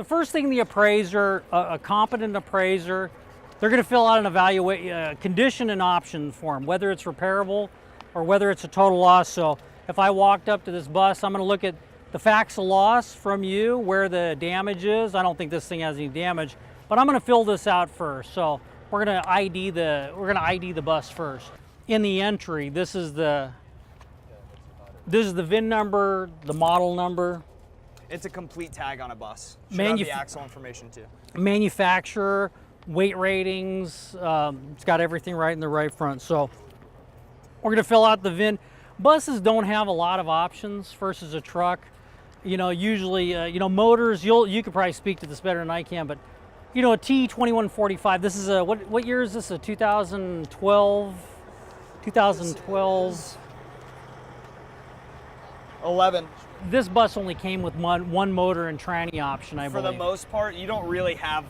The first thing the appraiser, a competent appraiser, they're going to fill out an condition and option form, whether it's repairable or whether it's a total loss. So if I walked up to this bus, I'm going to look at the facts of loss from you, where the damage is. I don't think this thing has any damage, but I'm going to fill this out first. So we're going to ID the bus first. In the entry, this is the VIN number, the model number. It's a complete tag on a bus. Should have the axle information too. Manufacturer, weight ratings, it's got everything right in the right front. So we're gonna fill out the VIN. Buses don't have a lot of options versus a truck. You know, usually, motors, you could probably speak to this better than I can, but you know, a T2145, this is a, what year is this, a 2012? 11. This bus only came with one motor and tranny option, I believe. For the most part, you don't really have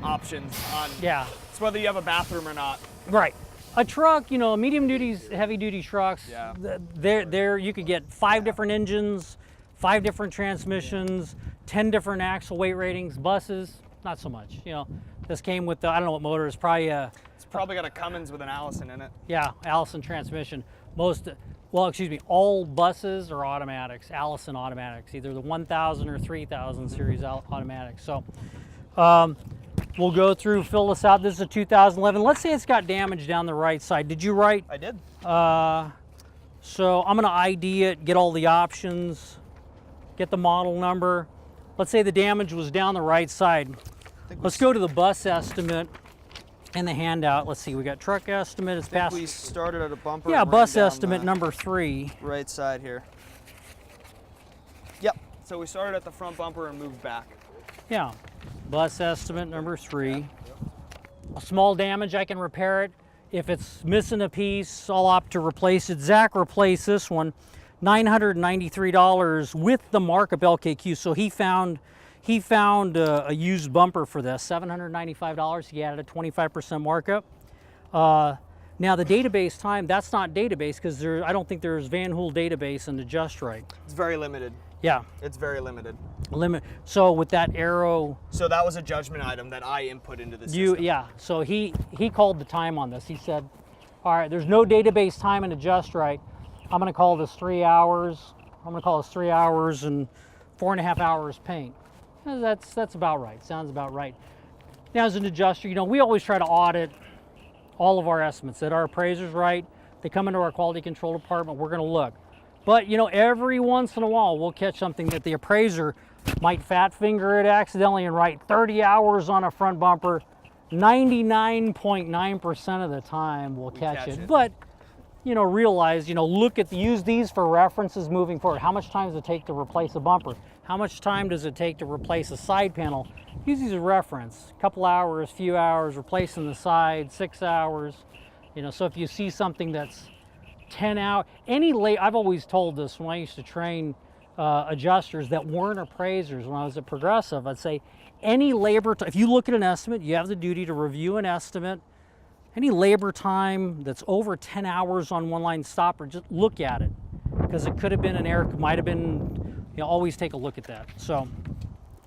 options on. Yeah. It's whether you have a bathroom or not. Right. A truck, you know, medium duties, heavy duty trucks, yeah. There you could get 5 different engines, 5 different transmissions, 10 different axle weight ratings. Buses, not so much. You know, this came with I don't know what motor, it's probably it's probably got a Cummins with an Allison in it. Yeah, Allison transmission. All buses are automatics, Allison automatics, either the 1000 or 3000 series automatics. So we'll go through, fill this out. This is a 2011. Let's say it's got damage down the right side. Did you write? I did. So I'm gonna ID it, get all the options, get the model number. Let's say the damage was down the right side. Let's go to the bus estimate and the handout. Let's see, we got truck estimate, it's past. We started at a bumper. Yeah, bus estimate number 3. Right side here. Yep, so we started at the front bumper and moved back. Yeah, bus estimate number 3. A small damage, I can repair it. If it's missing a piece, I'll opt to replace it. Zach replaced this one, $993 with the markup LKQ. So he found a used bumper for this, $795. He added a 25% markup. Now the database time, that's not database because I don't think there's Van Hool database in the Just Right. It's very limited. Yeah. It's very limited. So with that arrow. So that was a judgment item that I input into the system. Yeah, so he called the time on this. He said, all right, there's no database time in the Just Right. I'm gonna call this 3 hours. I'm gonna call this 3 hours and 4.5 hours paint. That's about right, sounds about right. Now as an adjuster, you know, we always try to audit all of our estimates. That our appraiser's right, they come into our quality control department, we're gonna look. But you know, every once in a while we'll catch something that the appraiser might fat finger it accidentally and write 30 hours on a front bumper. 99.9% of the time we'll catch it. But you know, realize, you know, use these for references moving forward. How much time does it take to replace a bumper? How much time does it take to replace a side panel? Use these as a reference. A couple hours, few hours, replacing the side, 6 hours. You know, so if you see something that's 10 hours, I've always told this when I used to train adjusters that weren't appraisers when I was at Progressive, I'd say any labor, if you look at an estimate, you have the duty to review an estimate. Any labor time that's over 10 hours on one line stopper, just look at it. Because it could have been an error, might have been, you know, always take a look at that. So,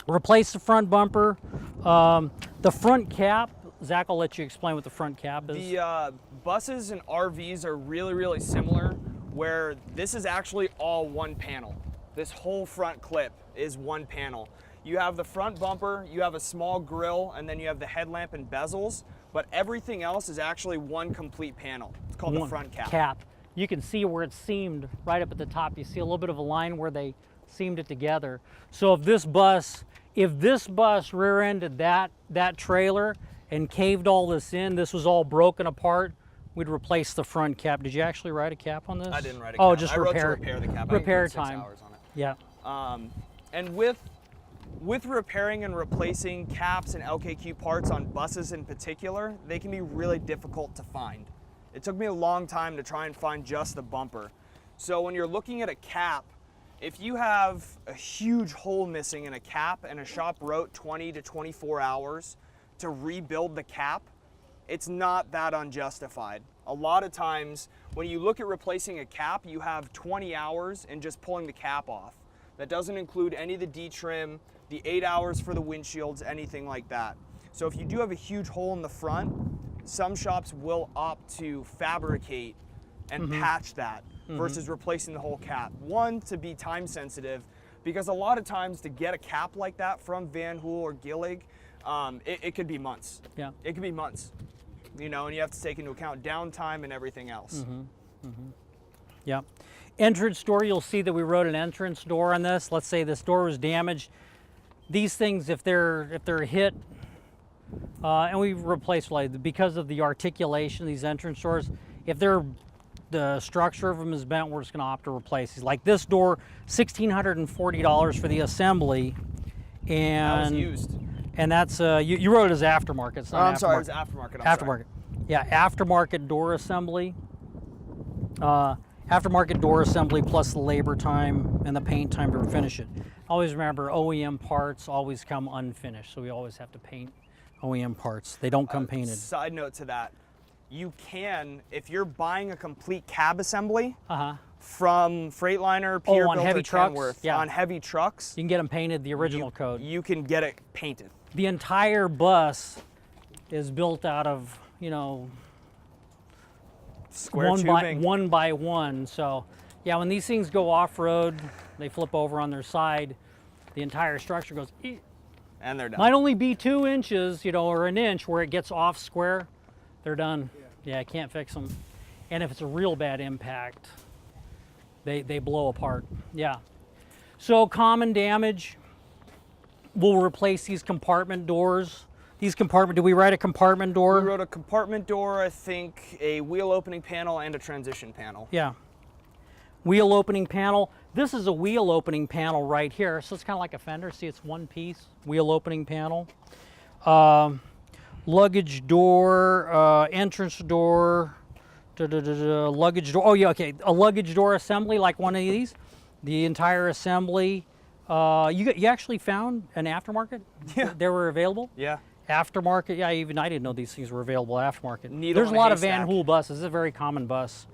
replace the front bumper. The front cap, Zach, I'll let you explain what the front cap is. The buses and RVs are really, really similar, where this is actually all one panel. This whole front clip is one panel. You have the front bumper, you have a small grille, and then you have the headlamp and bezels, but everything else is actually one complete panel. It's called the front cap. You can see where it's seamed right up at the top. You see a little bit of a line where they seamed it together. So if this bus rear-ended that trailer and caved all this in, this was all broken apart, we'd replace the front cap. Did you actually write a cap on this? I didn't write a cap. Oh, just I repair. wrote to repair the cap. Repair I put 6 time. hours on it. Yeah. And with repairing and replacing caps and LKQ parts on buses in particular, they can be really difficult to find. It took me a long time to try and find just the bumper. So when you're looking at a cap, if you have a huge hole missing in a cap and a shop wrote 20 to 24 hours to rebuild the cap, it's not that unjustified. A lot of times when you look at replacing a cap, you have 20 hours in just pulling the cap off. That doesn't include any of the detrim, the 8 hours for the windshields, anything like that. So if you do have a huge hole in the front, some shops will opt to fabricate and patch that versus replacing the whole cap. One, to be time sensitive, because a lot of times to get a cap like that from Van Hool or Gillig, it could be months. Yeah. It could be months, you know, and you have to take into account downtime and everything else. Yeah. Entrance door, you'll see that we wrote an entrance door on this. Let's say this door was damaged. These things, if they're hit, and we replace, like, because of the articulation of these entrance doors, if the structure of them is bent, we're just going to opt to replace these. Like this door, $1,640 for the assembly, and That was used. And that's you wrote it as aftermarket. It's not I'm sorry, it was aftermarket. aftermarket. Aftermarket. Yeah, aftermarket door assembly. Aftermarket door assembly plus the labor time and the paint time to finish it. Always remember, OEM parts always come unfinished, so we always have to paint OEM parts. They don't come painted. Side note to that, you can, if you're buying a complete cab assembly from Freightliner, Peterbilt, on heavy or trucks? Kenworth, Yeah. on heavy trucks, You can get them painted the original code. you can get it painted. The entire bus is built out of, you know, Square tubing. one by one. So yeah, when these things go off-road, they flip over on their side, the entire structure goes, "Ee." And they're done. Might only be 2 inches, you know, or an inch where it gets off square, they're done. Yeah, I can't fix them. And if it's a real bad impact, they blow apart. Yeah. So common damage, we'll replace these compartment doors. Did we write a compartment door? We wrote a compartment door, I think, a wheel opening panel, and a transition panel. Yeah. Wheel opening panel. This is a wheel opening panel right here. So it's kind of like a fender. See, it's one piece, wheel opening panel. Luggage door, entrance door, luggage door. Oh yeah, okay. A luggage door assembly like one of these. The entire assembly. You actually found an aftermarket? Yeah. They were available? Yeah. Aftermarket, yeah, even I didn't know these things were available aftermarket. Needle There's a in a lot of haystack. Van Hool buses. It's a very common bus.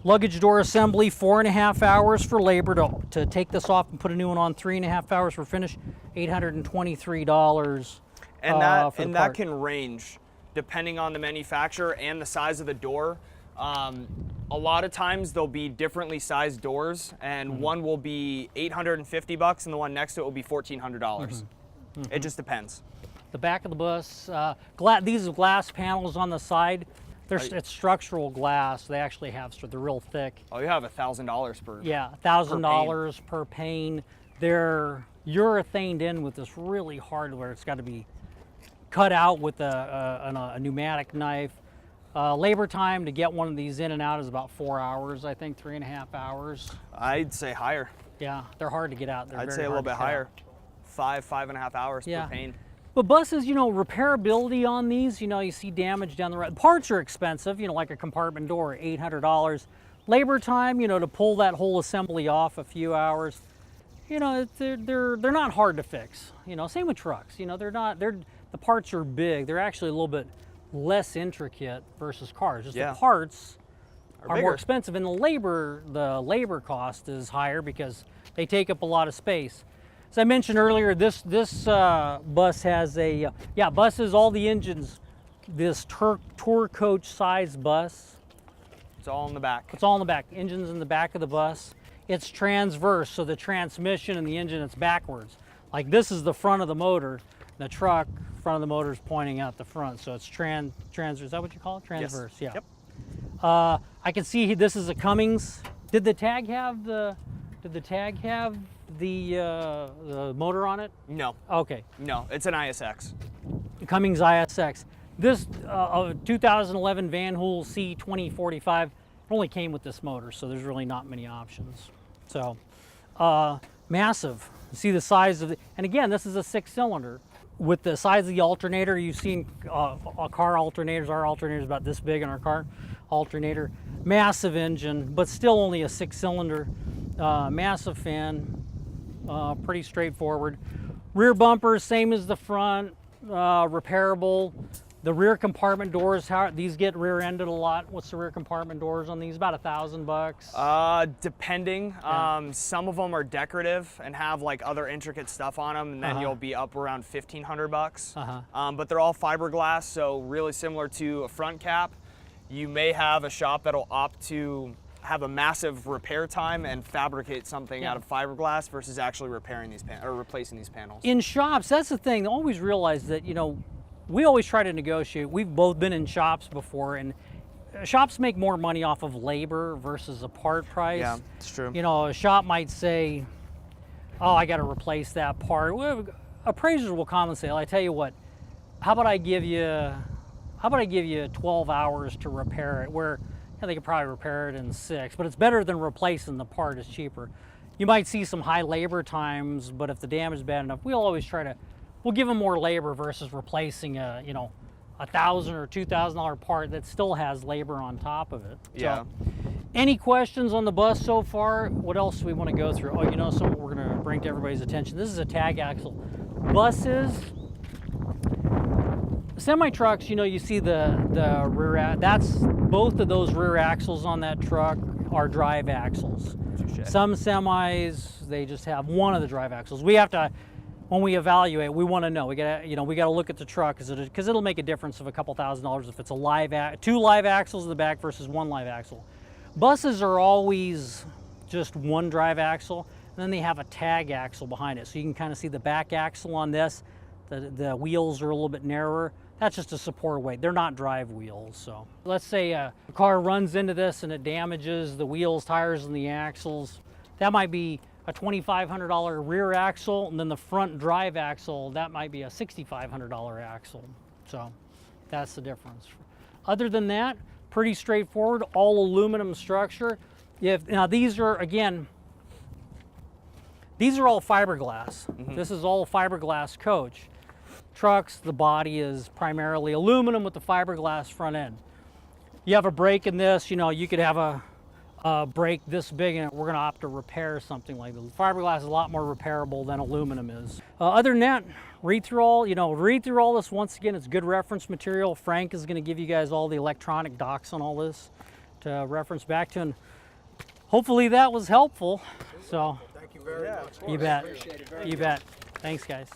Luggage door assembly, 4.5 hours for labor to take this off and put a new one on, 3.5 hours for finish, $823 And that for the and part. that can range depending on the manufacturer and the size of the door. A lot of times there'll be differently sized doors, and one will be $850 and the one next to it will be $1,400. It just depends. The back of the bus, these glass panels on the side, it's structural glass. They actually have, so they're real thick. Oh, you have $1,000 per. Yeah, $1,000 per pane. They're urethaned in with this really hardware. It's got to be cut out with a pneumatic knife. Labor time to get one of these in and out is about 4 hours, I think, 3.5 hours. I'd say higher. Yeah, they're hard to get out. I'd say a little bit higher. 5.5 hours Yeah. per pane. But buses, you know, repairability on these, you know, you see damage down the road. Parts are expensive, you know, like a compartment door, $800. Labor time, you know, to pull that whole assembly off, a few hours. You know, they're not hard to fix. You know, same with trucks. You know, the parts are big. They're actually a little bit less intricate versus cars. Just the parts are bigger. more expensive, and the labor cost is higher because they take up a lot of space. As I mentioned earlier, this bus has buses, all the engines, this tour coach size bus. It's all in the back. It's all in the back. Engine's in the back of the bus. It's transverse, so the transmission and the engine, it's backwards. Like this is the front of the motor. The truck, front of the motor is pointing out the front, so it's transverse. Is that what you call it? Transverse, Yes. yeah. Yep. I can see this is a Cummins. Did the tag have the motor on it? No. Okay. No, it's an ISX. Cummins ISX. This 2011 Van Hool C2045 only came with this motor, so there's really not many options. So, massive. See the size of it, and again, this is a 6-cylinder. With the size of the alternator, you've seen car alternators. Our alternator is about this big in our car alternator. Massive engine, but still only a 6-cylinder. Massive fan, pretty straightforward. Rear bumper, same as the front, repairable. The rear compartment doors, how these get rear-ended a lot? What's the rear compartment doors on these? About $1,000. Depending. Some of them are decorative and have like other intricate stuff on them, and then you'll be up around $1,500. But they're all fiberglass, so really similar to a front cap. You may have a shop that'll opt to have a massive repair time and fabricate something out of fiberglass versus actually repairing these or replacing these panels. In shops, that's the thing. Always realize that, you know, we always try to negotiate. We've both been in shops before, and shops make more money off of labor versus a part price. Yeah, it's true. You know, a shop might say, oh, I got to replace that part. Well, appraisers will come and say, well, I tell you what, how about I give you 12 hours to repair it, where they could probably repair it in 6, but it's better than replacing the part. It's cheaper. You might see some high labor times, but if the damage is bad enough, we'll always try to, we'll give them more labor versus replacing a, you know, $1,000 or $2,000 part that still has labor on top of it. Yeah. So, any questions on the bus so far? What else do we want to go through? Oh, you know, something we're going to bring to everybody's attention. This is a tag axle. Buses, semi-trucks, you know, you see the rear, that's both of those rear axles on that truck are drive axles. Some semis, they just have one of the drive axles. We have to, when we evaluate, we want to know. We got to, you know, we got to look at the truck because it'll make a difference of a couple $1,000s if it's a two live axles in the back versus one live axle. Buses are always just one drive axle, and then they have a tag axle behind it, so you can kind of see the back axle on this. The wheels are a little bit narrower. That's just a support weight. They're not drive wheels. So let's say a car runs into this and it damages the wheels, tires, and the axles. That might be a $2,500 rear axle, and then the front drive axle, that might be a $6,500 axle. So that's the difference. Other than that, pretty straightforward, all aluminum structure. Now these are, again, these are all fiberglass. This is all fiberglass coach. Trucks, the body is primarily aluminum with the fiberglass front end. You have a break in this, you know, you could have a break this big in it. We're going to opt to repair something like this. Fiberglass is a lot more repairable than aluminum is. Other than that, read through all this. Once again, it's good reference material. Frank is going to give you guys all the electronic docs on all this to reference back to, and hopefully that was helpful. So, Thank you very much. you bet. You bet. Thanks, guys.